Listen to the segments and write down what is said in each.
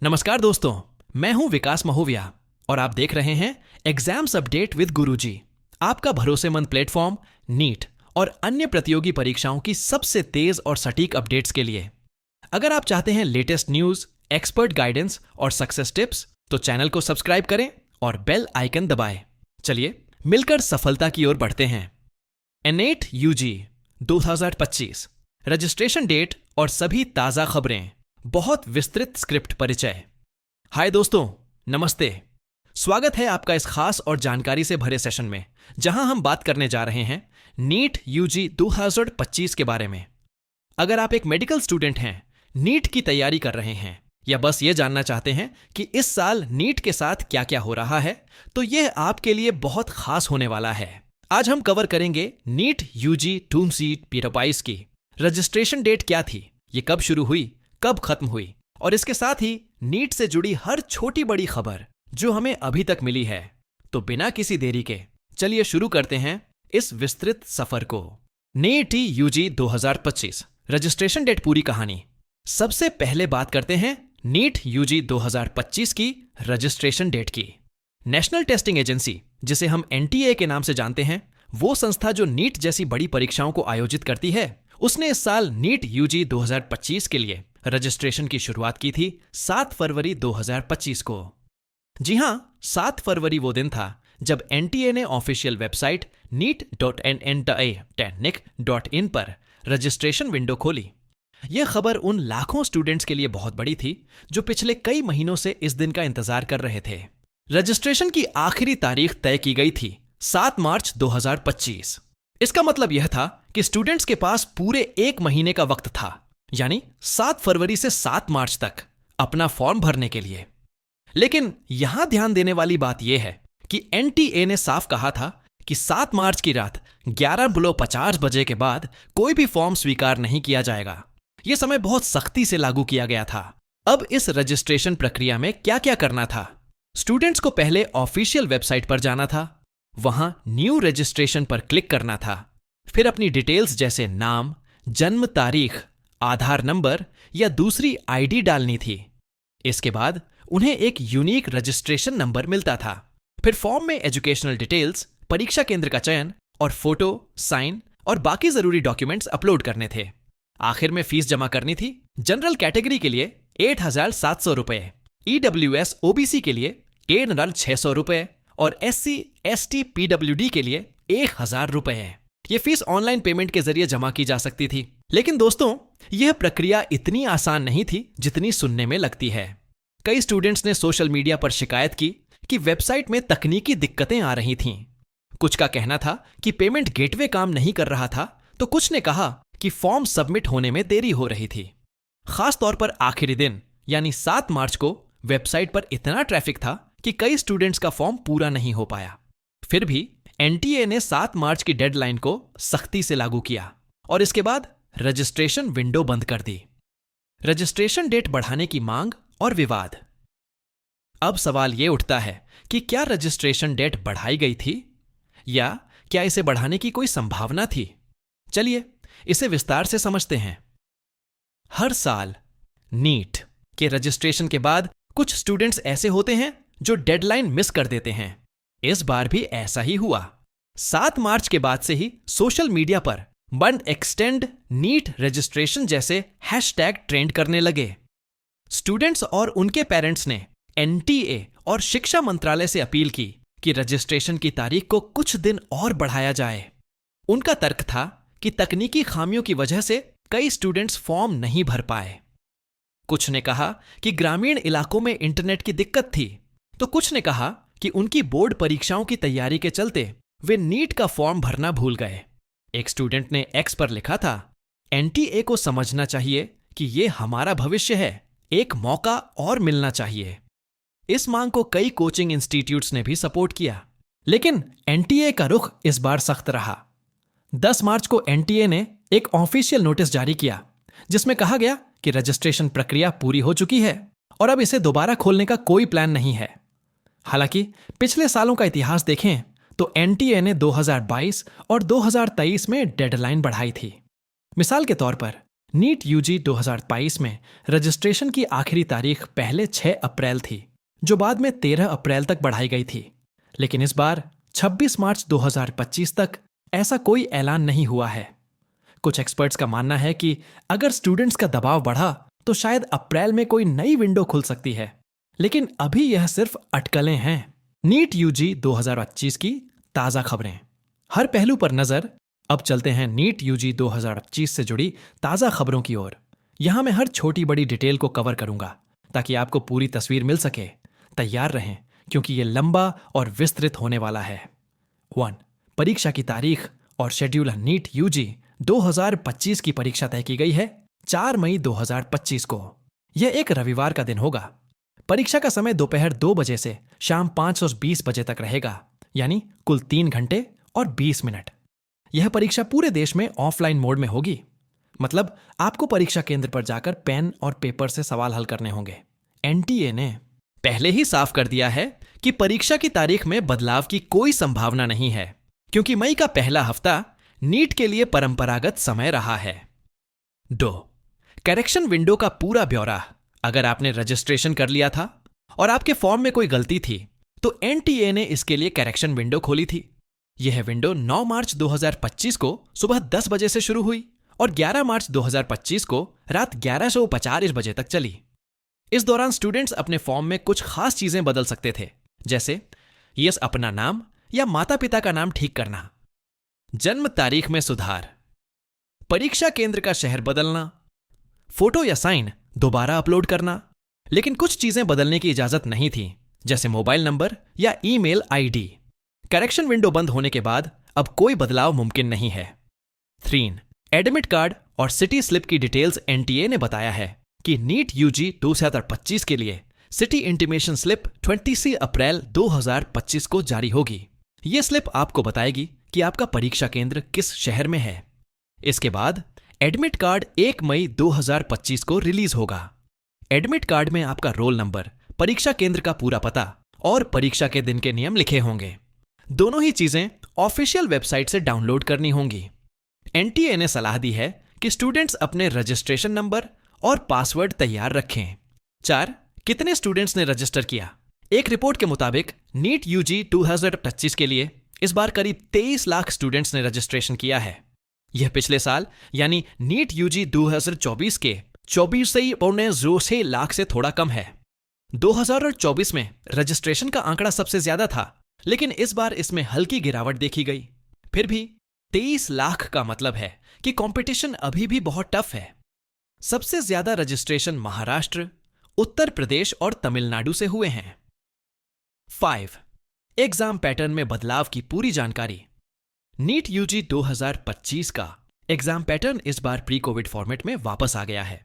नमस्कार दोस्तों, मैं हूं विकास महोविया और आप देख रहे हैं एग्जाम्स अपडेट विद गुरुजी, आपका भरोसेमंद प्लेटफॉर्म नीट और अन्य प्रतियोगी परीक्षाओं की सबसे तेज और सटीक अपडेट्स के लिए। अगर आप चाहते हैं लेटेस्ट न्यूज, एक्सपर्ट गाइडेंस और सक्सेस टिप्स, तो चैनल को सब्सक्राइब करें और बेल आइकन दबाएं। चलिए मिलकर सफलता की ओर बढ़ते हैं। एनएट यूजी 2025 रजिस्ट्रेशन डेट और सभी ताजा खबरें। बहुत विस्तृत स्क्रिप्ट परिचय। हाय दोस्तों, नमस्ते। स्वागत है आपका इस खास और जानकारी से भरे सेशन में, जहां हम बात करने जा रहे हैं नीट यूजी 2025 के बारे में। अगर आप एक मेडिकल स्टूडेंट हैं, नीट की तैयारी कर रहे हैं या बस ये जानना चाहते हैं कि इस साल नीट के साथ क्या क्या हो रहा है, तो यह आपके लिए बहुत खास होने वाला है। आज हम कवर करेंगे नीट यूजी 2025 की रजिस्ट्रेशन डेट क्या थी, ये कब शुरू हुई, कब खत्म हुई, और इसके साथ ही नीट से जुड़ी हर छोटी बड़ी खबर जो हमें अभी तक मिली है। तो बिना किसी देरी के चलिए शुरू करते हैं इस विस्तृत सफर को। नीट यूजी 2025 रजिस्ट्रेशन डेट, पूरी कहानी। सबसे पहले बात करते हैं नीट यूजी 2025 की रजिस्ट्रेशन डेट की। नेशनल टेस्टिंग एजेंसी, जिसे हम एनटीए के नाम से जानते हैं, वो संस्था जो नीट जैसी बड़ी परीक्षाओं को आयोजित करती है, उसने इस साल नीट यूजी 2025 के लिए रजिस्ट्रेशन की शुरुआत की थी 7 फरवरी 2025 को। जी हां, 7 फरवरी वो दिन था जब एनटीए ने ऑफिशियल वेबसाइट neet.nta.nic.in पर रजिस्ट्रेशन विंडो खोली। यह खबर उन लाखों स्टूडेंट्स के लिए बहुत बड़ी थी जो पिछले कई महीनों से इस दिन का इंतजार कर रहे थे। रजिस्ट्रेशन की आखिरी तारीख तय की गई थी 7 मार्च 2025। इसका मतलब यह था कि स्टूडेंट्स के पास पूरे 1 महीने का वक्त था, यानी 7 फरवरी से 7 मार्च तक अपना फॉर्म भरने के लिए। लेकिन यहां ध्यान देने वाली बात यह है कि एनटीए ने साफ कहा था कि 7 मार्च की रात 11:50 बजे के बाद कोई भी फॉर्म स्वीकार नहीं किया जाएगा। यह समय बहुत सख्ती से लागू किया गया था। अब इस रजिस्ट्रेशन प्रक्रिया में क्या क्या करना था? स्टूडेंट्स को पहले ऑफिशियल वेबसाइट पर जाना था, वहां न्यू रजिस्ट्रेशन पर क्लिक करना था, फिर अपनी डिटेल्स जैसे नाम, जन्म तारीख, आधार नंबर या दूसरी आईडी डालनी थी। इसके बाद उन्हें एक यूनिक रजिस्ट्रेशन नंबर मिलता था। फिर फॉर्म में एजुकेशनल डिटेल्स, परीक्षा केंद्र का चयन और फोटो, साइन और बाकी जरूरी डॉक्यूमेंट्स अपलोड करने थे। आखिर में फीस जमा करनी थी। जनरल कैटेगरी के लिए 8,700 रुपए, ईडब्ल्यूएस ओबीसी के लिए ANR 600 रुपए और SC ST PWD के लिए 1,000 रुपए। यह फीस ऑनलाइन पेमेंट के जरिए जमा की जा सकती थी। लेकिन दोस्तों, यह प्रक्रिया इतनी आसान नहीं थी जितनी सुनने में लगती है। कई स्टूडेंट्स ने सोशल मीडिया पर शिकायत की कि वेबसाइट में तकनीकी दिक्कतें आ रही थीं। कुछ का कहना था कि पेमेंट गेटवे काम नहीं कर रहा था, तो कुछ ने कहा कि फॉर्म सबमिट होने में देरी हो रही थी। खास तौर पर आखिरी दिन यानी 7 मार्च को वेबसाइट पर इतना ट्रैफिक था कि कई स्टूडेंट्स का फॉर्म पूरा नहीं हो पाया। फिर भी एनटीए ने 7 मार्च की डेडलाइन को सख्ती से लागू किया और इसके बाद रजिस्ट्रेशन विंडो बंद कर दी। रजिस्ट्रेशन डेट बढ़ाने की मांग और विवाद। अब सवाल यह उठता है कि क्या रजिस्ट्रेशन डेट बढ़ाई गई थी या क्या इसे बढ़ाने की कोई संभावना थी? चलिए इसे विस्तार से समझते हैं। हर साल नीट के रजिस्ट्रेशन के बाद कुछ स्टूडेंट्स ऐसे होते हैं जो डेडलाइन मिस कर देते हैं। इस बार भी ऐसा ही हुआ। 7 मार्च के बाद से ही सोशल मीडिया पर बंद एक्सटेंड नीट रजिस्ट्रेशन जैसे हैशटैग ट्रेंड करने लगे। स्टूडेंट्स और उनके पेरेंट्स ने एनटीए और शिक्षा मंत्रालय से अपील की कि रजिस्ट्रेशन की तारीख को कुछ दिन और बढ़ाया जाए। उनका तर्क था कि तकनीकी खामियों की वजह से कई स्टूडेंट्स फॉर्म नहीं भर पाए। कुछ ने कहा कि ग्रामीण इलाकों में इंटरनेट की दिक्कत थी, तो कुछ ने कहा कि उनकी बोर्ड परीक्षाओं की तैयारी के चलते वे नीट का फॉर्म भरना भूल गए। एक स्टूडेंट ने एक्स पर लिखा था, एनटीए को समझना चाहिए कि ये हमारा भविष्य है, एक मौका और मिलना चाहिए। इस मांग को कई कोचिंग इंस्टीट्यूट्स ने भी सपोर्ट किया, लेकिन एनटीए का रुख इस बार सख्त रहा। 10 मार्च को एनटीए ने एक ऑफिशियल नोटिस जारी किया जिसमें कहा गया कि रजिस्ट्रेशन प्रक्रिया पूरी हो चुकी है और अब इसे दोबारा खोलने का कोई प्लान नहीं है। हालांकि पिछले सालों का इतिहास देखें तो एनटीए ने 2022 और 2023 में डेडलाइन बढ़ाई थी। मिसाल के तौर पर नीट यूजी 2022 में रजिस्ट्रेशन की आखिरी तारीख पहले 6 अप्रैल थी, जो बाद में 13 अप्रैल तक बढ़ाई गई थी। लेकिन इस बार 26 मार्च 2025 तक ऐसा कोई ऐलान नहीं हुआ है। कुछ एक्सपर्ट्स का मानना है कि अगर स्टूडेंट्स का दबाव बढ़ा तो शायद अप्रैल में कोई नई विंडो खुल सकती है, लेकिन अभी यह सिर्फ अटकलें हैं। नीट यूजी 2025 की ताज़ा खबरें, हर पहलू पर नजर। अब चलते हैं नीट यूजी 2025 से जुड़ी ताज़ा खबरों की ओर। यहां मैं हर छोटी बड़ी डिटेल को कवर करूंगा ताकि आपको पूरी तस्वीर मिल सके। तैयार रहें क्योंकि ये लंबा और विस्तृत होने वाला है। 1. परीक्षा की तारीख और शेड्यूल। नीट यूजी 2025 की परीक्षा तय की गई है 4 मई 2025 को। यह एक रविवार का दिन होगा। परीक्षा का समय दोपहर 2 बजे से शाम 5:20 बजे तक रहेगा, यानी कुल 3 घंटे और 20 मिनट। यह परीक्षा पूरे देश में ऑफलाइन मोड में होगी, मतलब आपको परीक्षा केंद्र पर जाकर पेन और पेपर से सवाल हल करने होंगे। एनटीए ने पहले ही साफ कर दिया है कि परीक्षा की तारीख में बदलाव की कोई संभावना नहीं है, क्योंकि मई का पहला हफ्ता नीट के लिए परंपरागत समय रहा है। 2. करेक्शन विंडो का पूरा ब्यौरा। अगर आपने रजिस्ट्रेशन कर लिया था और आपके फॉर्म में कोई गलती थी, तो एनटीए ने इसके लिए करेक्शन विंडो खोली थी। यह विंडो 9 मार्च 2025 को सुबह 10 बजे से शुरू हुई और 11 मार्च 2025 को रात 11:45 बजे तक चली। इस दौरान स्टूडेंट्स अपने फॉर्म में कुछ खास चीजें बदल सकते थे, जैसे यस अपना नाम या माता पिता का नाम ठीक करना, जन्म तारीख में सुधार, परीक्षा केंद्र का शहर बदलना, फोटो या साइन दोबारा अपलोड करना। लेकिन कुछ चीजें बदलने की इजाजत नहीं थी, जैसे मोबाइल नंबर या ईमेल आईडी। करेक्शन विंडो बंद होने के बाद अब कोई बदलाव मुमकिन नहीं है। 3. एडमिट कार्ड और सिटी स्लिप की डिटेल्स। एनटीए ने बताया है कि नीट यूजी 2025 के लिए सिटी इंटीमेशन स्लिप 20 अप्रैल 2025 को जारी होगी। यह स्लिप आपको बताएगी कि आपका परीक्षा केंद्र किस शहर में है। इसके बाद एडमिट कार्ड 1 मई 2025 को रिलीज होगा। एडमिट कार्ड में आपका रोल नंबर, परीक्षा केंद्र का पूरा पता और परीक्षा के दिन के नियम लिखे होंगे। दोनों ही चीजें ऑफिशियल वेबसाइट से डाउनलोड करनी होंगी। एनटीए ने सलाह दी है कि स्टूडेंट्स अपने रजिस्ट्रेशन नंबर और पासवर्ड तैयार रखें। 4. कितने स्टूडेंट्स ने रजिस्टर किया? एक रिपोर्ट के मुताबिक नीट यूजी 2025 के लिए इस बार करीब 23 लाख स्टूडेंट्स ने रजिस्ट्रेशन किया है। यह पिछले साल यानी नीट यूजी 2024 के 24.06 लाख से थोड़ा कम है। 2024 में रजिस्ट्रेशन का आंकड़ा सबसे ज्यादा था, लेकिन इस बार इसमें हल्की गिरावट देखी गई। फिर भी 23 लाख का मतलब है कि कंपटीशन अभी भी बहुत टफ है। सबसे ज्यादा रजिस्ट्रेशन महाराष्ट्र, उत्तर प्रदेश और तमिलनाडु से हुए हैं। 5. एग्जाम पैटर्न में बदलाव की पूरी जानकारी। नीट यूजी 2025 का एग्जाम पैटर्न इस बार प्री कोविड फॉर्मेट में वापस आ गया है।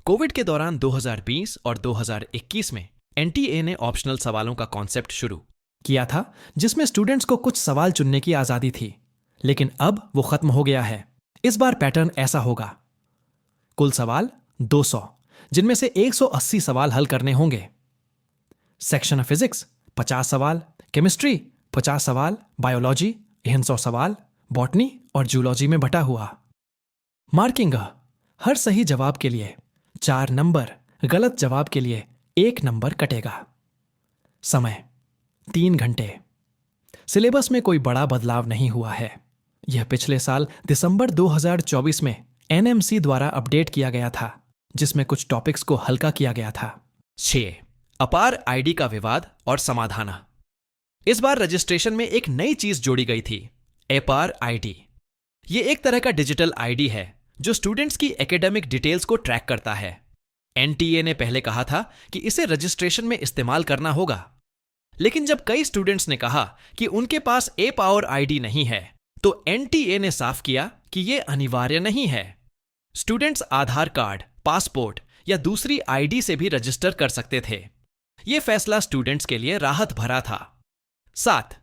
कोविड के दौरान 2020 और 2021 में एनटीए ने ऑप्शनल सवालों का कॉन्सेप्ट शुरू किया था, जिसमें स्टूडेंट्स को कुछ सवाल चुनने की आजादी थी, लेकिन अब वो खत्म हो गया है। इस बार पैटर्न ऐसा होगा: कुल सवाल 200, जिनमें से 180 सवाल हल करने होंगे। सेक्शन ऑफ फिजिक्स 50 सवाल, केमिस्ट्री 50 सवाल, बायोलॉजी 100 सवाल, बॉटनी और जूलॉजी में बटा हुआ। मार्किंग: हर सही जवाब के लिए 4 नंबर, गलत जवाब के लिए 1 नंबर कटेगा। समय 3 घंटे। सिलेबस में कोई बड़ा बदलाव नहीं हुआ है। यह पिछले साल दिसंबर 2024 में एनएमसी द्वारा अपडेट किया गया था, जिसमें कुछ टॉपिक्स को हल्का किया गया था। 6. अपार आईडी का विवाद और समाधान। इस बार रजिस्ट्रेशन में एक नई चीज जोड़ी गई थी, अपार आईडी। यह एक तरह का डिजिटल आईडी है जो स्टूडेंट्स की एकेडमिक डिटेल्स को ट्रैक करता है। एनटीए ने पहले कहा था कि इसे रजिस्ट्रेशन में इस्तेमाल करना होगा, लेकिन जब कई स्टूडेंट्स ने कहा कि उनके पास अपार आईडी नहीं है, तो एनटीए ने साफ किया कि यह अनिवार्य नहीं है। स्टूडेंट्स आधार कार्ड, पासपोर्ट या दूसरी आईडी से भी रजिस्टर कर सकते थे। यह फैसला स्टूडेंट्स के लिए राहत भरा था। 7.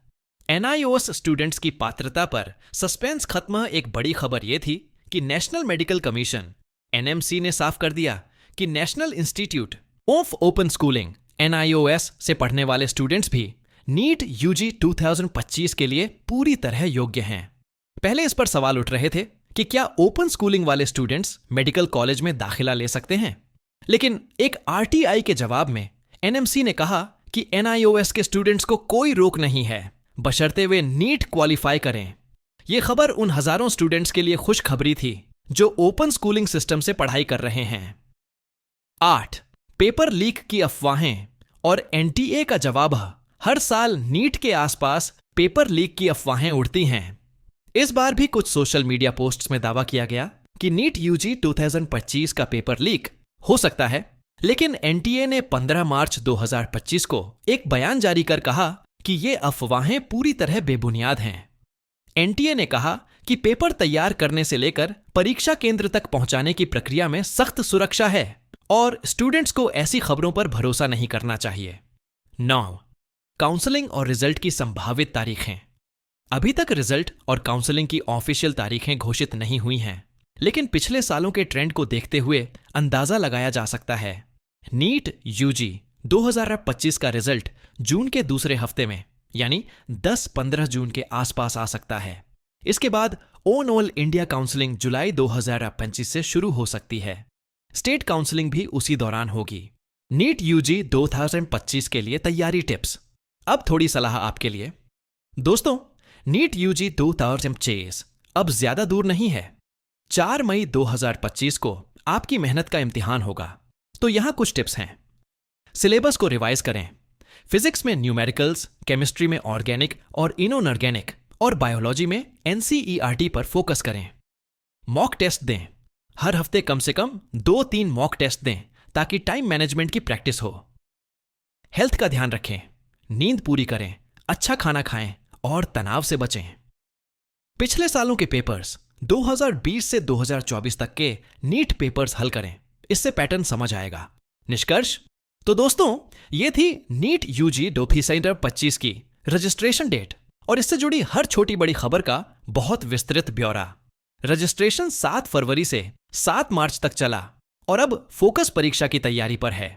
एनआईओएस स्टूडेंट्स की पात्रता पर सस्पेंस खत्म। एक बड़ी खबर यह थी कि नेशनल मेडिकल कमीशन एनएमसी ने साफ कर दिया कि national institute of open schooling NIOS से पढ़ने वाले स्टूडेंट्स भी नीट यूजी 2025 के लिए पूरी तरह योग्य हैं। पहले इस पर सवाल उठ रहे थे कि क्या ओपन स्कूलिंग वाले स्टूडेंट्स मेडिकल कॉलेज में दाखिला ले सकते हैं। लेकिन एक आरटीआई के जवाब में एनएमसी ने कहा कि एनआईओएस के स्टूडेंट्स को कोई रोक नहीं है, बशर्ते वे नीट क्वालिफाई करें। यह खबर उन हजारों स्टूडेंट्स के लिए खुशखबरी थी जो ओपन स्कूलिंग सिस्टम से पढ़ाई कर रहे हैं। 8. पेपर लीक की अफवाहें और एनटीए का जवाब। हर साल नीट के आसपास पेपर लीक की अफवाहें उड़ती हैं। इस बार भी कुछ सोशल मीडिया पोस्ट्स में दावा किया गया कि नीट यूजी 2025 का पेपर लीक हो सकता है, लेकिन एनटीए ने 15 मार्च 2025 को एक बयान जारी कर कहा कि ये अफवाहें पूरी तरह बेबुनियाद हैं। एनटीए ने कहा कि पेपर तैयार करने से लेकर परीक्षा केंद्र तक पहुंचाने की प्रक्रिया में सख्त सुरक्षा है और स्टूडेंट्स को ऐसी खबरों पर भरोसा नहीं करना चाहिए। 9. काउंसलिंग और रिजल्ट की संभावित तारीखें। अभी तक रिजल्ट और काउंसलिंग की ऑफिशियल तारीखें घोषित नहीं हुई हैं, लेकिन पिछले सालों के ट्रेंड को देखते हुए अंदाजा लगाया जा सकता है। नीट यूजी 2025 का रिजल्ट जून के दूसरे हफ्ते में यानी 10-15 जून के आसपास आ सकता है। इसके बाद ऑल इंडिया काउंसलिंग जुलाई 2025 से शुरू हो सकती है। स्टेट काउंसलिंग भी उसी दौरान होगी। नीट यूजी 2025 के लिए तैयारी टिप्स। अब थोड़ी सलाह आपके लिए। दोस्तों, नीट यूजी 2025 अब ज्यादा दूर नहीं है। 4 मई 2025 को आपकी मेहनत का इम्तिहान होगा। तो यहां कुछ टिप्स हैं। सिलेबस को रिवाइज करें। फिजिक्स में न्यूमेरिकल्स, केमिस्ट्री में ऑर्गेनिक और इनऑर्गेनिक और बायोलॉजी में एनसीईआरटी पर फोकस करें। मॉक टेस्ट दें। हर हफ्ते कम से कम 2-3 मॉक टेस्ट दें ताकि टाइम मैनेजमेंट की प्रैक्टिस हो। हेल्थ का ध्यान रखें। नींद पूरी करें, अच्छा खाना खाएं और तनाव से बचें। पिछले सालों के पेपर्स 2020 से 2024 तक के नीट पेपर्स हल करें, इससे पैटर्न समझ आएगा। निष्कर्ष। तो दोस्तों, ये थी नीट यूजी 2025 की रजिस्ट्रेशन डेट और इससे जुड़ी हर छोटी बड़ी खबर का बहुत विस्तृत ब्यौरा। रजिस्ट्रेशन 7 फरवरी से 7 मार्च तक चला और अब फोकस परीक्षा की तैयारी पर है।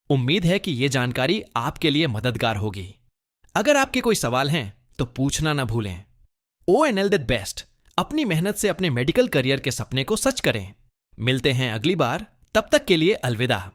उम्मीद है कि ये जानकारी आपके लिए मददगार होगी। अगर आपके कोई सवाल हैं तो पूछना ना भूलें। ONL the best. अपनी मेहनत से अपने मेडिकल करियर के सपने को सच करें। मिलते हैं अगली बार, तब तक के लिए अलविदा।